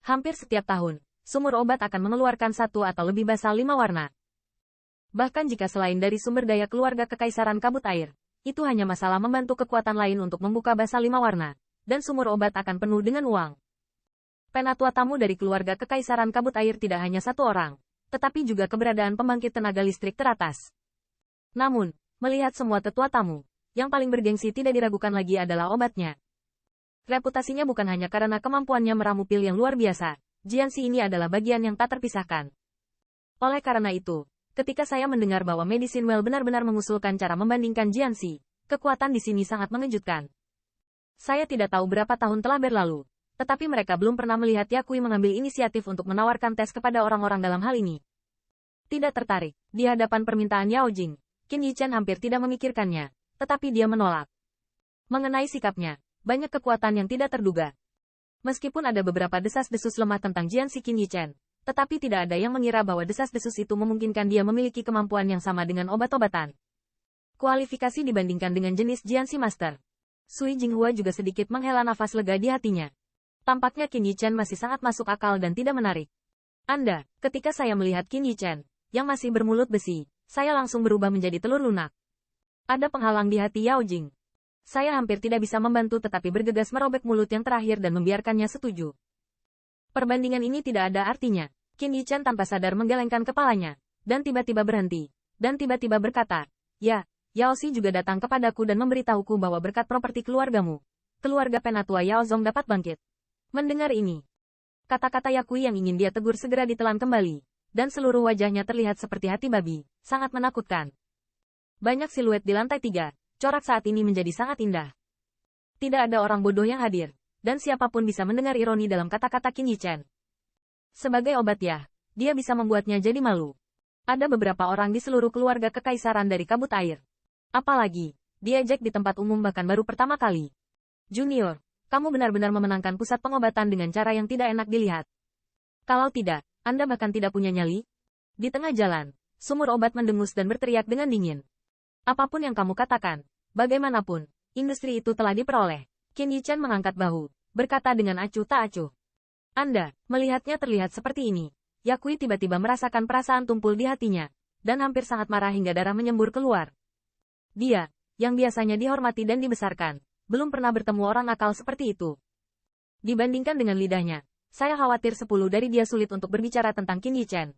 Hampir setiap tahun, sumur obat akan mengeluarkan satu atau lebih basal 5 warna. Bahkan jika selain dari sumber daya keluarga kekaisaran kabut air, itu hanya masalah membantu kekuatan lain untuk membuka basal 5 warna, dan sumur obat akan penuh dengan uang. Penatua tamu dari keluarga kekaisaran kabut air tidak hanya satu orang, tetapi juga keberadaan pembangkit tenaga listrik teratas. Namun, melihat semua tetua tamu, yang paling bergengsi tidak diragukan lagi adalah obatnya. Reputasinya bukan hanya karena kemampuannya meramu pil yang luar biasa, Jianxi ini adalah bagian yang tak terpisahkan. Oleh karena itu, ketika saya mendengar bahwa Medicine Well benar-benar mengusulkan cara membandingkan Jianxi, kekuatan di sini sangat mengejutkan. Saya tidak tahu berapa tahun telah berlalu, tetapi mereka belum pernah melihat Yakui mengambil inisiatif untuk menawarkan tes kepada orang-orang dalam hal ini. Tidak tertarik, di hadapan permintaan Yao Jing, Qin Yichen hampir tidak memikirkannya, tetapi dia menolak. Mengenai sikapnya, banyak kekuatan yang tidak terduga. Meskipun ada beberapa desas-desus lemah tentang Jianxi Qin Yichen, tetapi tidak ada yang mengira bahwa desas-desus itu memungkinkan dia memiliki kemampuan yang sama dengan obat-obatan. Kualifikasi dibandingkan dengan jenis Jianxi Master. Sui Jinghua juga sedikit menghela nafas lega di hatinya. Tampaknya Qin Yichen masih sangat masuk akal dan tidak menarik. Ketika saya melihat Qin Yichen, yang masih bermulut besi, saya langsung berubah menjadi telur lunak. Ada penghalang di hati Yao Jing. Saya hampir tidak bisa membantu tetapi bergegas merobek mulut yang terakhir dan membiarkannya setuju. Perbandingan ini tidak ada artinya. Qin Yichen tanpa sadar menggelengkan kepalanya, dan tiba-tiba berhenti, dan tiba-tiba berkata, "Ya, Yao Xi juga datang kepadaku dan memberitahuku bahwa berkat properti keluargamu, keluarga penatua Yao Zong dapat bangkit." Mendengar ini, kata-kata Yakui yang ingin dia tegur segera ditelan kembali, dan seluruh wajahnya terlihat seperti hati babi, sangat menakutkan. Banyak siluet di lantai 3. Corak saat ini menjadi sangat indah. Tidak ada orang bodoh yang hadir, dan siapapun bisa mendengar ironi dalam kata-kata Qin Yichen. Sebagai obat ya, dia bisa membuatnya jadi malu. Ada beberapa orang di seluruh keluarga kekaisaran dari kabut air. Apalagi, diejek di tempat umum bahkan baru pertama kali. Junior, kamu benar-benar memenangkan pusat pengobatan dengan cara yang tidak enak dilihat. Kalau tidak, Anda bahkan tidak punya nyali. Di tengah jalan, sumur obat mendengus dan berteriak dengan dingin. Apapun yang kamu katakan, bagaimanapun, industri itu telah diperoleh. Qin Yichen mengangkat bahu, berkata dengan acuh tak acuh. Anda, melihatnya terlihat seperti ini. Yakui tiba-tiba merasakan perasaan tumpul di hatinya, dan hampir sangat marah hingga darah menyembur keluar. Dia, yang biasanya dihormati dan dibesarkan, belum pernah bertemu orang nakal seperti itu. Dibandingkan dengan lidahnya, saya khawatir 10 dari dia sulit untuk berbicara tentang Qin Yichen.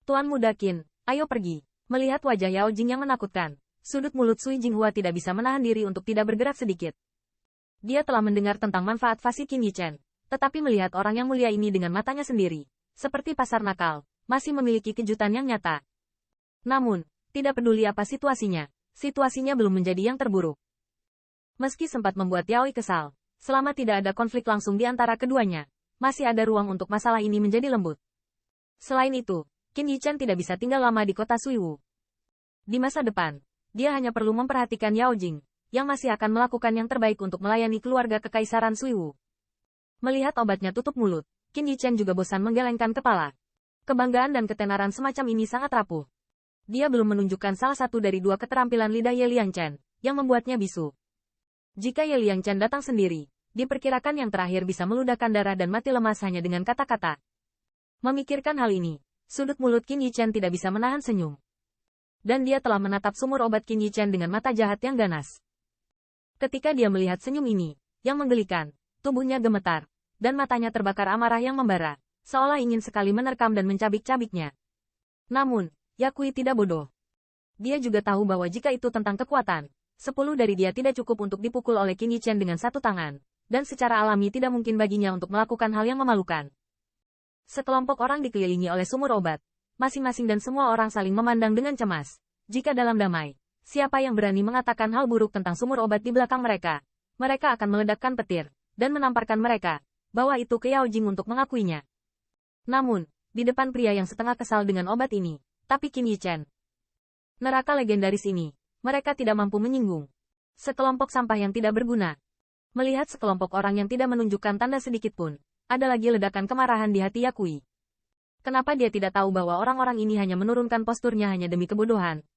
Tuan muda Qin, ayo pergi. Melihat wajah Yao Jing yang menakutkan, sudut mulut Sui Jinghua tidak bisa menahan diri untuk tidak bergerak sedikit. Dia telah mendengar tentang manfaat fasih Qin Yichen, tetapi melihat orang yang mulia ini dengan matanya sendiri, seperti pasar nakal, masih memiliki kejutan yang nyata. Namun, tidak peduli apa situasinya belum menjadi yang terburuk. Meski sempat membuat Yaoi kesal, selama tidak ada konflik langsung di antara keduanya, masih ada ruang untuk masalah ini menjadi lembut. Selain itu, Qin Yichen tidak bisa tinggal lama di kota Suiwu. Di masa depan, dia hanya perlu memperhatikan Yao Jing, yang masih akan melakukan yang terbaik untuk melayani keluarga kekaisaran Suiwu. Melihat obatnya tutup mulut, Qin Yichen juga bosan menggelengkan kepala. Kebanggaan dan ketenaran semacam ini sangat rapuh. Dia belum menunjukkan salah satu dari 2 keterampilan lidah Ye Liangchen, yang membuatnya bisu. Jika Ye Liangchen datang sendiri, diperkirakan yang terakhir bisa meludahkan darah dan mati lemas hanya dengan kata-kata. Memikirkan hal ini, sudut mulut Qin Yichen tidak bisa menahan senyum. Dan dia telah menatap sumur obat Qin Yichen dengan mata jahat yang ganas. Ketika dia melihat senyum ini, yang menggelikan, tubuhnya gemetar, dan matanya terbakar amarah yang membara, seolah ingin sekali menerkam dan mencabik-cabiknya. Namun, Yakui tidak bodoh. Dia juga tahu bahwa jika itu tentang kekuatan, 10 dari dia tidak cukup untuk dipukul oleh Qin Yichen dengan satu tangan, dan secara alami tidak mungkin baginya untuk melakukan hal yang memalukan. Sekelompok orang dikelilingi oleh sumur obat. Masing-masing dan semua orang saling memandang dengan cemas. Jika dalam damai, siapa yang berani mengatakan hal buruk tentang sumur obat di belakang mereka, mereka akan meledakkan petir, dan menamparkan mereka, bahwa itu ke Yao Jing untuk mengakuinya. Namun, di depan pria yang setengah kesal dengan obat ini, tapi Qin Yichen. Neraka legendaris ini, mereka tidak mampu menyinggung. Sekelompok sampah yang tidak berguna. Melihat sekelompok orang yang tidak menunjukkan tanda sedikit pun, ada lagi ledakan kemarahan di hati Yakui. Kenapa dia tidak tahu bahwa orang-orang ini hanya menurunkan posturnya hanya demi kebodohan?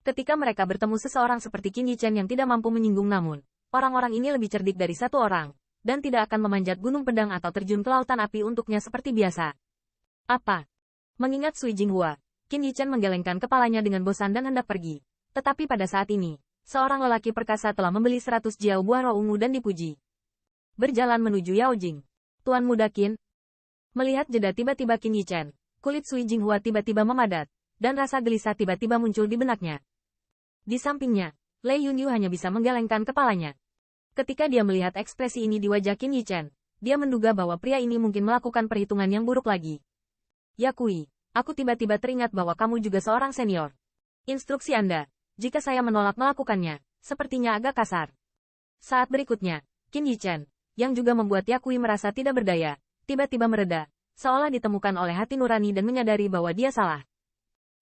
Ketika mereka bertemu seseorang seperti Qin Yichen yang tidak mampu menyinggung namun, orang-orang ini lebih cerdik dari satu orang, dan tidak akan memanjat gunung pedang atau terjun ke lautan api untuknya seperti biasa. Apa? Mengingat Sui Jinghua, Qin Yichen menggelengkan kepalanya dengan bosan dan hendak pergi. Tetapi pada saat ini, seorang lelaki perkasa telah membeli 100 jiao buah roh ungu dan dipuji. Berjalan menuju Yaojing. Tuan Muda Qin. Melihat jeda tiba-tiba Qin Yichen, kulit Sui Jinghua tiba-tiba memadat, dan rasa gelisah tiba-tiba muncul di benaknya. Di sampingnya, Lei Yunyu hanya bisa menggelengkan kepalanya. Ketika dia melihat ekspresi ini di wajah Qin Yichen, dia menduga bahwa pria ini mungkin melakukan perhitungan yang buruk lagi. Ya Kui, aku tiba-tiba teringat bahwa kamu juga seorang senior. Instruksi Anda, jika saya menolak melakukannya, sepertinya agak kasar. Saat berikutnya, Qin Yichen, yang juga membuat Ya Kui merasa tidak berdaya, tiba-tiba mereda, seolah ditemukan oleh hati nurani dan menyadari bahwa dia salah.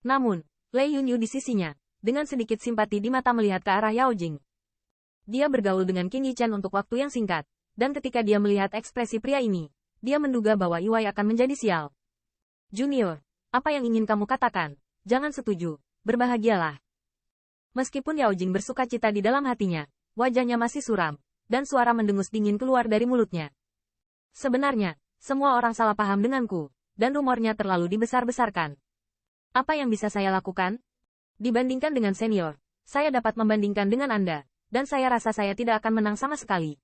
Namun, Lei Yunyu di sisinya, dengan sedikit simpati di mata melihat ke arah Yaojing. Dia bergaul dengan Qin Yichen untuk waktu yang singkat, dan ketika dia melihat ekspresi pria ini, dia menduga bahwa Iwai akan menjadi sial. Junior, apa yang ingin kamu katakan? Jangan setuju, berbahagialah. Meskipun Yaojing bersukacita di dalam hatinya, wajahnya masih suram, dan suara mendengus dingin keluar dari mulutnya. Sebenarnya, semua orang salah paham denganku, dan rumornya terlalu dibesar-besarkan. Apa yang bisa saya lakukan? Dibandingkan dengan senior, saya dapat membandingkan dengan Anda. Dan saya rasa saya tidak akan menang sama sekali.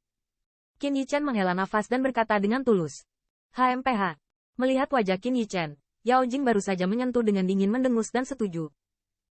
Qin Yichen menghela nafas dan berkata dengan tulus. HMPH. Melihat wajah Qin Yichen, Yaojing baru saja menyentuh dengan dingin mendengus dan setuju.